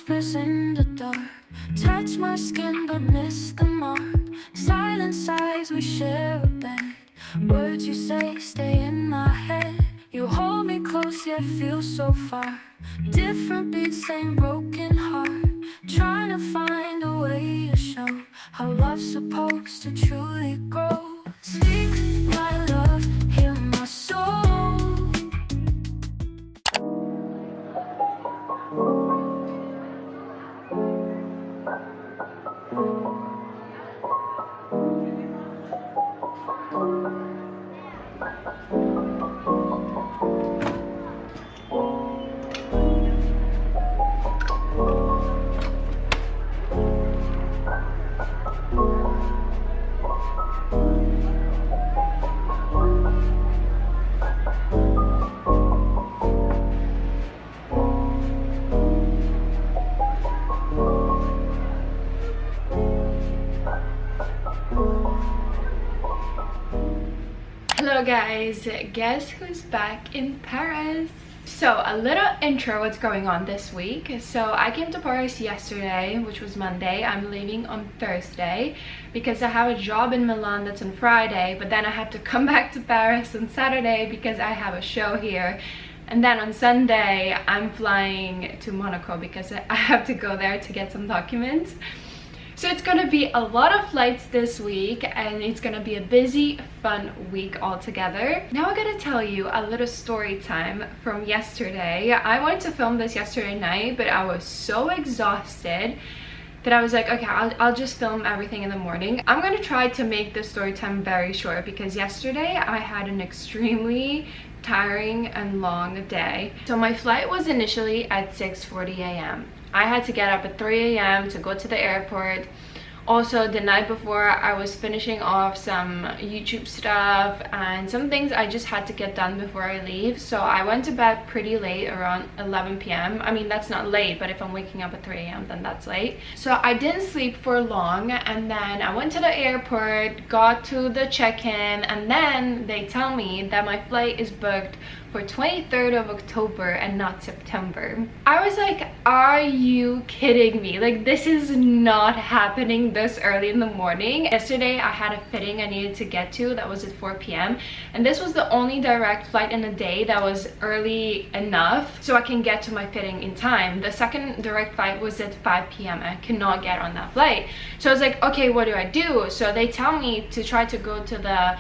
whispers in the dark, touch my skin but miss the mark. Silent sighs, we share a bed. Words you say stay in my head. You hold me close yet feel so far. Different beats, same broken heart. Trying to find a way to show how love's supposed to truly grow. Speak my love, heal my soul. Hello guys, guess who's back in Paris? So a little intro what's going on this week. So I came to Paris yesterday, which was Monday. I'm leaving on Thursday because I have a job in Milan that's on Friday, but then I have to come back to Paris on Saturday because I have a show here. And then on Sunday I'm flying to Monaco because I have to go there to get some documents. So it's gonna be a lot of flights this week and it's gonna be a busy, fun week altogether. Now I gotta tell you a little story time from yesterday. I wanted to film this yesterday night, but I was so exhausted that I was like, okay, I'll just film everything in the morning. I'm gonna try to make this story time very short because yesterday I had an extremely tiring and long day. So my flight was initially at 6:40 a.m. I had to get up at 3 a.m. to go to the airport. Also, the night before, I was finishing off some YouTube stuff and some things I just had to get done before I leave. So I went to bed pretty late, around 11 p.m. I mean, that's not late, but if I'm waking up at 3 a.m., then that's late. So I didn't sleep for long, and then I went to the airport, got to the check-in, and then they tell me that my flight is booked for 23rd of October and not September. I was like, are you kidding me? Like, this is not happening this early in the morning. Yesterday I had a fitting I needed to get to that was at 4 p.m. and this was the only direct flight in the day that was early enough so I can get to my fitting in time. The second direct flight was at 5 p.m. I cannot get on that flight. So I was like, okay, what do I do? So they tell me to try to go to the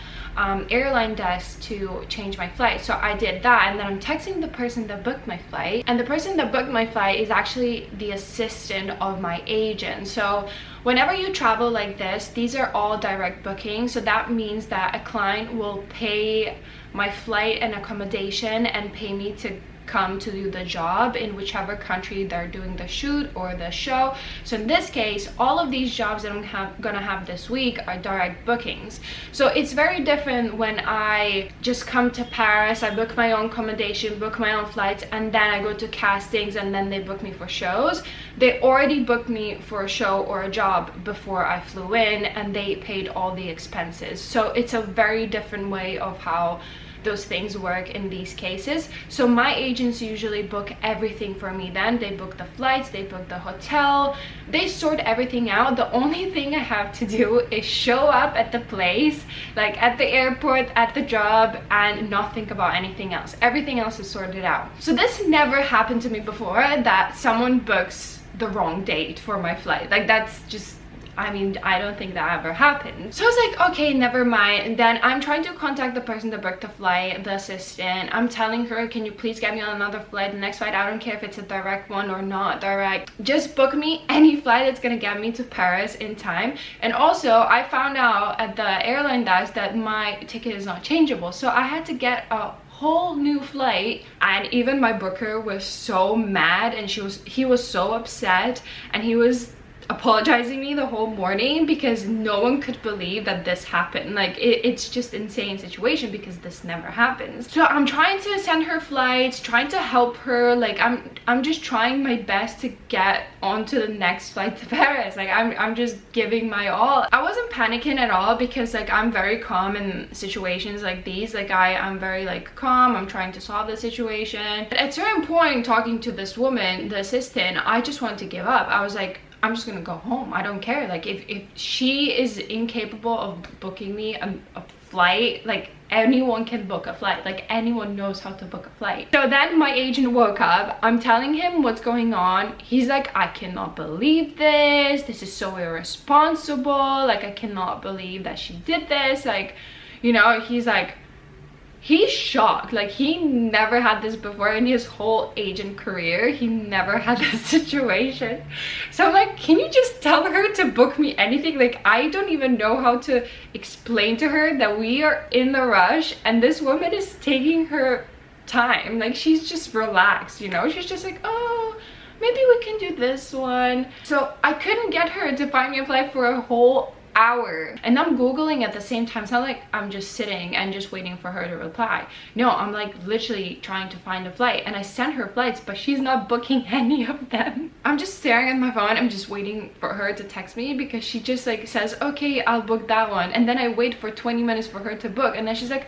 airline desk to change my flight. So I did that, and then I'm texting the person that booked my flight, and the person that booked my flight is actually the assistant of my agent. So whenever you travel like this, these are all direct bookings, so that means that a client will pay my flight and accommodation and pay me to come to do the job in whichever country they're doing the shoot or the show. So in this case, all of these jobs that I'm gonna have this week are direct bookings. So it's very different when I just come to Paris, I book my own accommodation, book my own flights, and then I go to castings and then they book me for shows. They already booked me for a show or a job before I flew in and they paid all the expenses. So it's a very different way of how those things work in these cases. So my agents usually book everything for me. Then they book the flights, they book the hotel, they sort everything out. The only thing I have to do is show up at the place, like at the airport, at the job, and not think about anything else. Everything else is sorted out. So this never happened to me before, that someone books the wrong date for my flight. Like, that's just, I mean, I don't think that ever happened. So I was like, okay, never mind. And then I'm trying to contact the person that booked the flight, the assistant. I'm telling her, can you please get me on another flight, the next flight? I don't care if it's a direct one or not direct. Just book me any flight that's gonna get me to Paris in time. And also, I found out at the airline desk that my ticket is not changeable. So I had to get a whole new flight, and even my booker was so mad, and he was so upset, and he was apologizing me the whole morning because no one could believe that this happened. Like it's just insane situation because this never happens. So I'm trying to send her flights, trying to help her. Like I'm just trying my best to get onto the next flight to Paris. Like I'm just giving my all. I wasn't panicking at all because like I'm very calm in situations like these. Like I'm very like calm. I'm trying to solve the situation. But at a certain point, talking to this woman, the assistant, I just wanted to give up. I was like, I'm just gonna go home. I don't care. Like if she is incapable of booking me a flight, like anyone can book a flight. Like anyone knows how to book a flight. So then my agent woke up. I'm telling him what's going on. He's like, I cannot believe this. This is so irresponsible. Like I cannot believe that she did this. Like, you know, he's like, he's shocked. Like he never had this before in his whole agent career. He never had this situation. So I'm like, can you just tell her to book me anything? Like I don't even know how to explain to her that we are in the rush and this woman is taking her time. Like she's just relaxed, you know. She's just like, oh, maybe we can do this one. So I couldn't get her to find me a flight for a whole hour, and I'm googling at the same time. It's not like I'm just sitting and just waiting for her to reply. No, I'm like literally trying to find a flight, and I sent her flights but she's not booking any of them. I'm just staring at my phone. I'm just waiting for her to text me because she just like says, okay, I'll book that one, and then I wait for 20 minutes for her to book, and then she's like,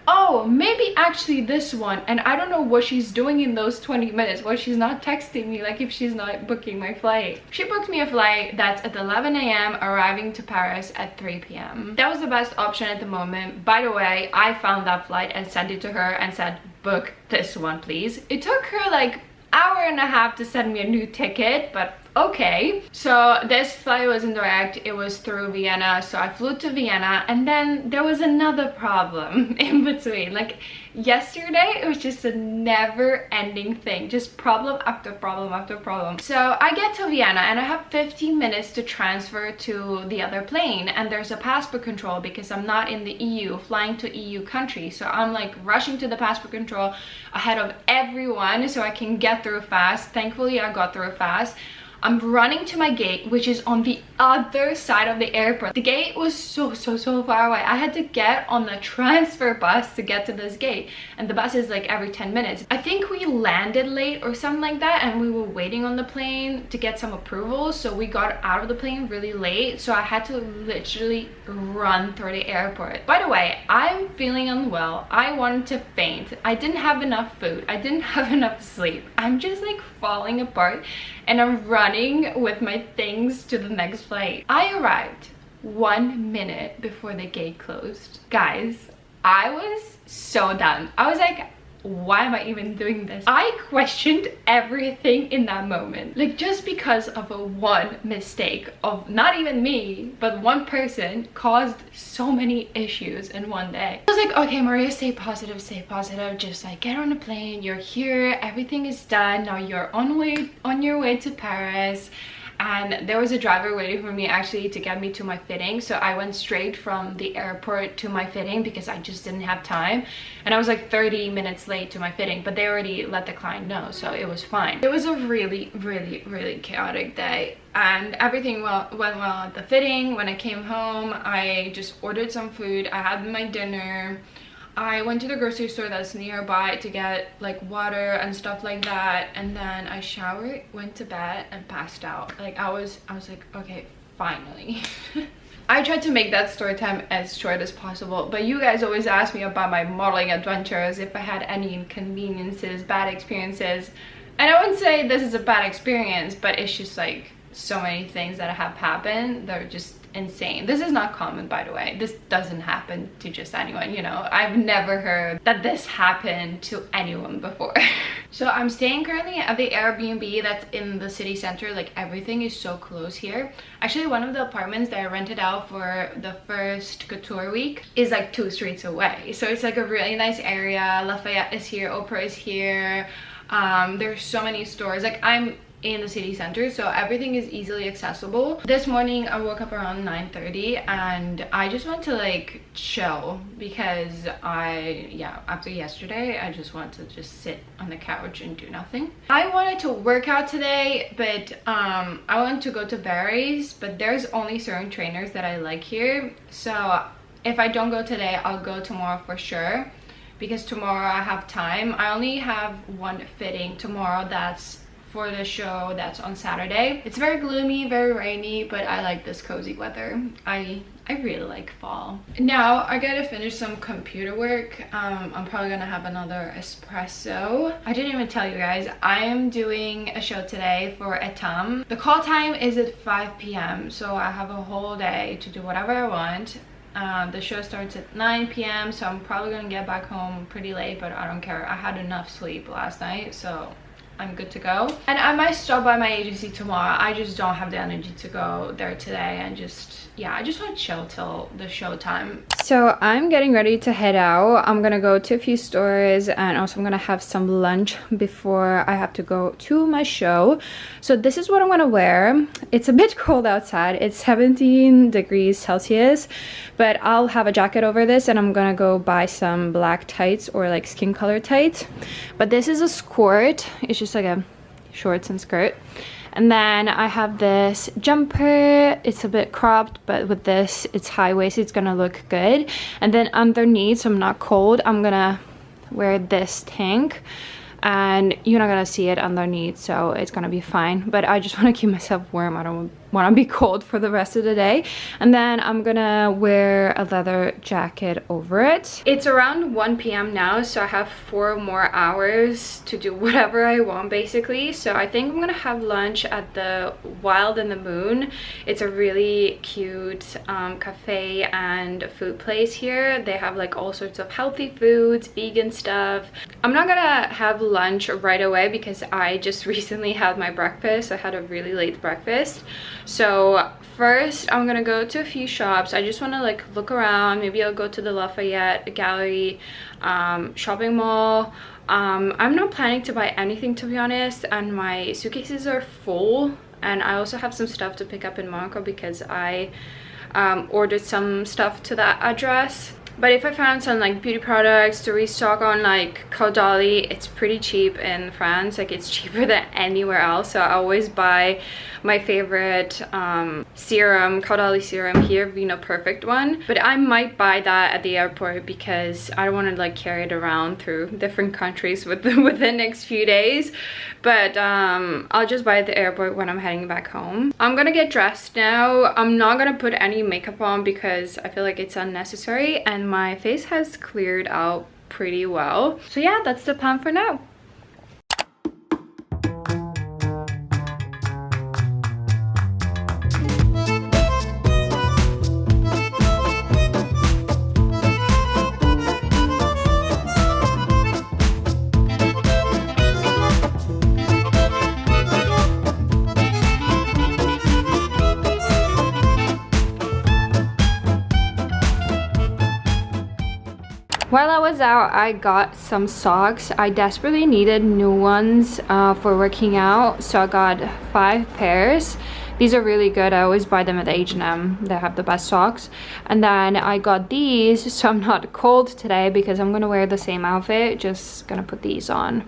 oh, maybe actually this one. And I don't know what she's doing in those 20 minutes, why she's not texting me, like if she's not booking my flight. She booked me a flight that's at 11 a.m. arriving to Paris at 3 p.m. That was the best option at the moment. By the way, I found that flight and sent it to her and said, book this one please. It took her like hour and a half to send me a new ticket, but okay. So this flight wasn't direct, it was through Vienna. So I flew to Vienna, and then there was another problem in between. Like yesterday, it was just a never-ending thing, just problem after problem after problem. So I get to Vienna and I have 15 minutes to transfer to the other plane, and there's a passport control because I'm not in the EU, flying to EU countries. So I'm like rushing to the passport control ahead of everyone so I can get through fast. Thankfully I got through fast. I'm running to my gate, which is on the other side of the airport. The gate was so far away. I had to get on the transfer bus to get to this gate, and the bus is like every 10 minutes. I think we landed late or something like that, and we were waiting on the plane to get some approval, so we got out of the plane really late. So I had to literally run through the airport. By the way, I'm feeling unwell. I wanted to faint. I didn't have enough food. I didn't have enough sleep. I'm just like falling apart, and I'm running with my things to the next flight. I arrived 1 minute before the gate closed. Guys, I was so done. I was like, why am I even doing this? I questioned everything in that moment. Like just because of a one mistake of not even me, but one person caused so many issues in one day. I was like, okay, Maria, stay positive, just like get on the plane, you're here, everything is done, now you're on your way to Paris. And there was a driver waiting for me actually to get me to my fitting, so I went straight from the airport to my fitting because I just didn't have time, and I was like 30 minutes late to my fitting, but they already let the client know, so it was fine. It was a really chaotic day, and everything went well at the fitting. When I came home, I just ordered some food, I had my dinner, I went to the grocery store that's nearby to get like water and stuff like that, and then I showered, went to bed, and passed out. Like I was like, okay, finally. I tried to make that story time as short as possible, but you guys always ask me about my modeling adventures, if I had any inconveniences, bad experiences, and I wouldn't say this is a bad experience, but it's just like so many things that have happened that are just insane. This is not common, by the way. This doesn't happen to just anyone, you know. I've never heard that this happened to anyone before. So I'm staying currently at the Airbnb that's in the city center. Like everything is so close here. Actually, one of the apartments that I rented out for the first couture week is like 2 streets away. So it's like a really nice area. Lafayette is here, Oprah is here. There's so many stores. Like I'm in the city center, so everything is easily accessible. This morning I woke up around 9:30 and I just want to like chill because after yesterday I just want to just sit on the couch and do nothing. I wanted to work out today, but I wanted to go to Barry's, but there's only certain trainers that I like here, so if I don't go today, I'll go tomorrow for sure, because tomorrow I have time. I only have one fitting tomorrow that's for the show that's on Saturday. It's very gloomy, very rainy, but I like this cozy weather. I really like fall. Now I gotta finish some computer work. I'm probably gonna have another espresso. I didn't even tell you guys, I am doing a show today for Etam. The call time is at 5 p.m. so I have a whole day to do whatever I want. The show starts at 9 p.m. so I'm probably gonna get back home pretty late, but I don't care. I had enough sleep last night, so I'm good to go. And I might stop by my agency tomorrow. I just don't have the energy to go there today, and I just want to chill till the show time. So I'm getting ready to head out. I'm gonna go to a few stores, and also I'm gonna have some lunch before I have to go to my show. So this is what I'm gonna wear. It's a bit cold outside. It's 17 degrees Celsius, but I'll have a jacket over this, and I'm gonna go buy some black tights or like skin color tights. But this is a skirt. It's just like a shorts and skirt. And then I have this jumper. It's a bit cropped, but with this, it's high-waisted. It's gonna look good. And then underneath, so I'm not cold, I'm gonna wear this tank. And you're not gonna see it underneath, so it's gonna be fine. But I just wanna keep myself warm. I don't wanna be cold for the rest of the day. And then I'm gonna wear a leather jacket over it. It's around 1 p.m. now, so I have 4 more hours to do whatever I want, basically. So I think I'm gonna have lunch at the Wild and the Moon. It's a really cute cafe and food place here. They have like all sorts of healthy foods, vegan stuff. I'm not gonna have lunch right away because I just recently had my breakfast. I had a really late breakfast. So first I'm gonna go to a few shops. I just want to like look around. Maybe I'll go to the Lafayette Gallery shopping mall. I'm not planning to buy anything, to be honest, and my suitcases are full, and I also have some stuff to pick up in Monaco because I ordered some stuff to that address. But if I found some like beauty products to restock on like Caudali, it's pretty cheap in France. Like it's cheaper than anywhere else. So I always buy my favorite serum, Caudali serum here, Vino Perfect one. But I might buy that at the airport because I don't want to like carry it around through different countries within the next few days. But I'll just buy it at the airport when I'm heading back home. I'm gonna get dressed now. I'm not gonna put any makeup on because I feel like it's unnecessary, and my face has cleared out pretty well. So yeah, that's the plan for now. While I was out, I got some socks. I desperately needed new ones for working out, so I got 5 pairs. These are really good. I always buy them at H&M. They have the best socks. And then I got these, so I'm not cold today because I'm gonna wear the same outfit. Just gonna put these on.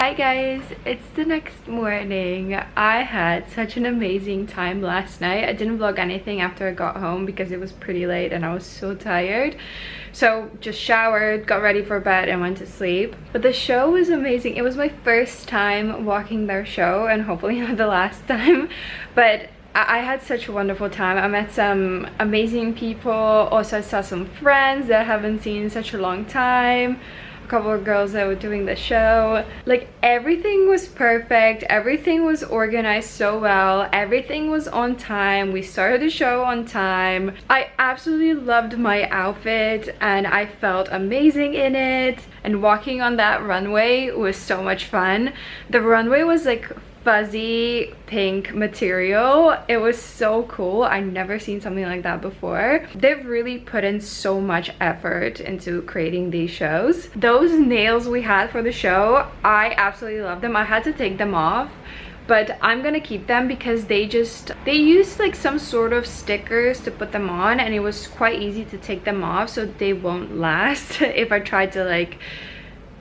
Hi guys, it's the next morning. I had such an amazing time last night. I didn't vlog anything after I got home because it was pretty late and I was so tired. So just showered, got ready for bed and went to sleep. But the show was amazing. It was my first time walking their show and hopefully not the last time. But I had such a wonderful time. I met some amazing people. Also I saw some friends that I haven't seen in such a long time. A couple of girls that were doing the show. Like everything was perfect, everything was organized so well, everything was on time. We started the show on time. I absolutely loved my outfit and I felt amazing in it, and walking on that runway was so much fun. The runway was like fuzzy pink material. It was so cool. I've never seen something like that before. They've really put in so much effort into creating these shows. Those nails we had for the show, I absolutely love them. I had to take them off, but I'm gonna keep them because they used like some sort of stickers to put them on and it was quite easy to take them off, so they won't last if I tried to like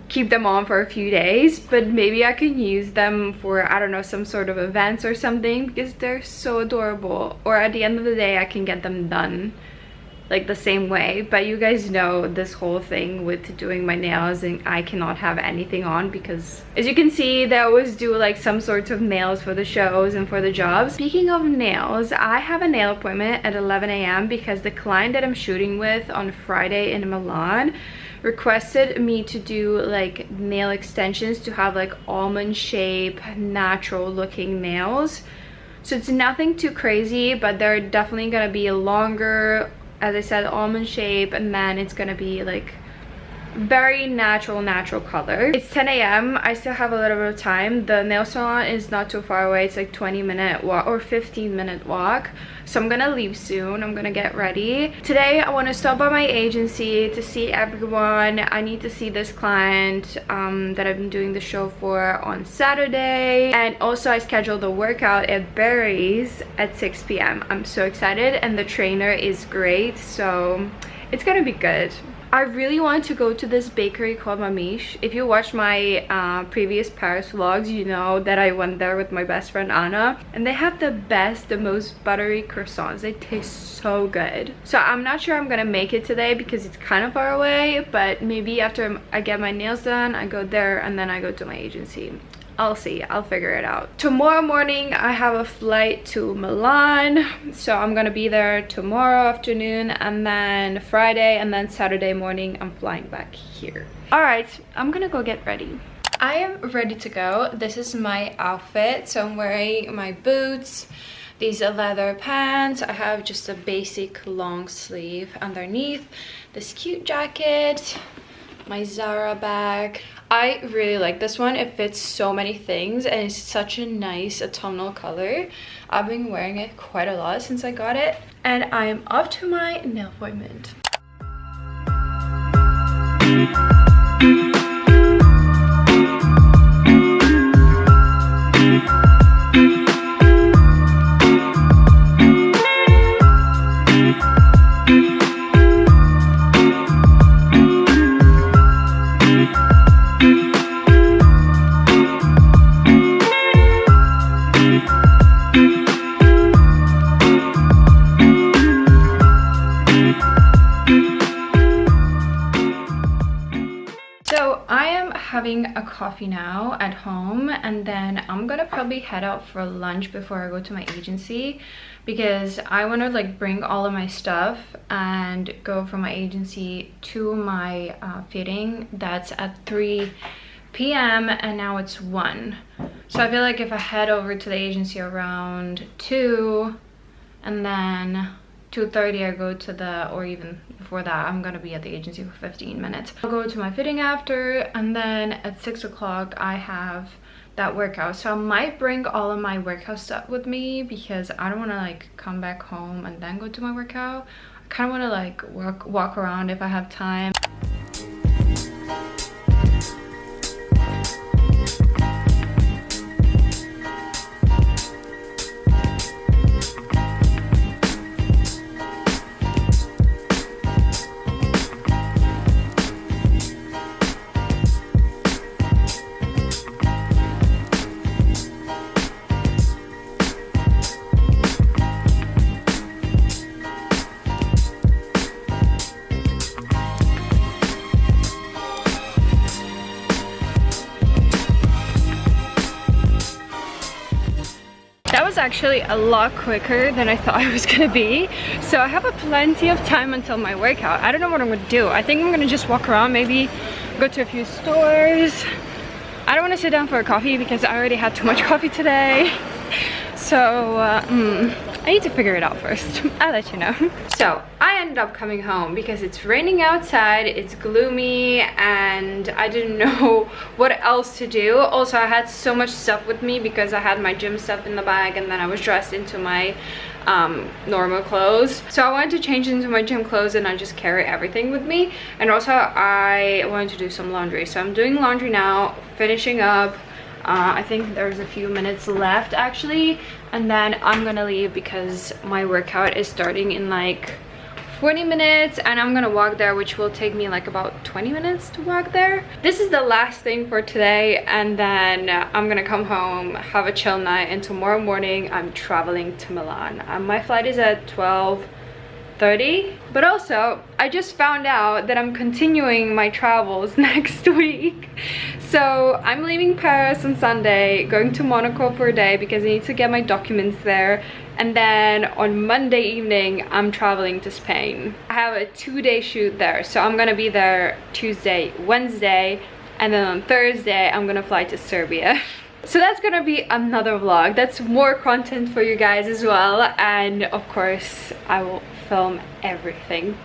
keep them on for a few days. But maybe I can use them for, I don't know, some sort of events or something because they're so adorable. Or at the end of the day I can get them done like the same way. But you guys know this whole thing with doing my nails and I cannot have anything on because as you can see they always do like some sorts of nails for the shows and for the jobs. Speaking of nails, I have a nail appointment at 11 a.m. because the client that I'm shooting with on Friday in Milan requested me to do like nail extensions to have like almond shape, natural looking nails. So it's nothing too crazy, but they're definitely gonna be longer, as I said, almond shape, and then it's gonna be like very natural color. It's 10 a.m. I still have a little bit of time. The nail salon is not too far away. It's like 20-minute walk or 15-minute walk, so I'm gonna leave soon. I'm gonna get ready. Today I want to stop by my agency to see everyone. I need to see this client that I've been doing the show for on Saturday, and also I scheduled a workout at Barry's at 6 p.m. I'm so excited and the trainer is great, so it's gonna be good. I really want to go to this bakery called Mamiche. If you watch my previous Paris vlogs, you know that I went there with my best friend Anna, and they have the best, the most buttery croissants. They taste so good. So I'm not sure I'm gonna make it today because it's kind of far away, but maybe after I get my nails done I go there and then I go to my agency. I'll see, I'll figure it out. Tomorrow morning I have a flight to Milan, so I'm gonna be there tomorrow afternoon, and then Friday, and then Saturday morning I'm flying back here. All right, I'm gonna go get ready. I am ready to go. This is my outfit. So I'm wearing my boots, these leather pants. I have just a basic long sleeve underneath, this cute jacket, my Zara bag. I really like this one. It fits so many things and it's such a nice autumnal color. I've been wearing it quite a lot since I got it, and I am off to my nail appointment. Having a coffee now at home, and then I'm gonna probably head out for lunch before I go to my agency because I want to like bring all of my stuff and go from my agency to my fitting that's at 3 p.m. and now it's 1. So I feel like if I head over to the agency around 2 and then 2:30 I go to the, or even before that, I'm gonna be at the agency for 15 minutes. I'll go to my fitting after, and then at 6 o'clock I have that workout. So I might bring all of my workout stuff with me because I don't want to like come back home and then go to my workout. I kind of want to like walk around if I have time. actually a lot quicker than I thought it was gonna be. So I have plenty of time until my workout. I don't know what I'm gonna do. I think I'm gonna just walk around, maybe go to a few stores. I don't want to sit down for a coffee because I already had too much coffee today. So I need to figure it out first. I'll let you know. So I ended up coming home because it's raining outside, it's gloomy, and I didn't know what else to do. Also, I had so much stuff with me because I had my gym stuff in the bag, and then I was dressed into my normal clothes. So I wanted to change into my gym clothes and I just carry everything with me. And also I wanted to do some laundry. So I'm doing laundry now, finishing up. I think there's a few minutes left actually, and then I'm gonna leave because my workout is starting in like 20 minutes and I'm gonna walk there, which will take me like about 20 minutes to walk there. This is the last thing for today, and then I'm gonna come home, have a chill night, and tomorrow morning I'm traveling to Milan. My flight is at 12:30. But also I just found out that I'm continuing my travels next week. So I'm leaving Paris on Sunday, going to Monaco for a day because I need to get my documents there, and then on Monday evening I'm traveling to Spain. I have a 2-day shoot there, so I'm gonna be there Tuesday, Wednesday, and then on Thursday I'm gonna fly to Serbia. So that's gonna be another vlog. That's more content for you guys as well, and of course I will film everything.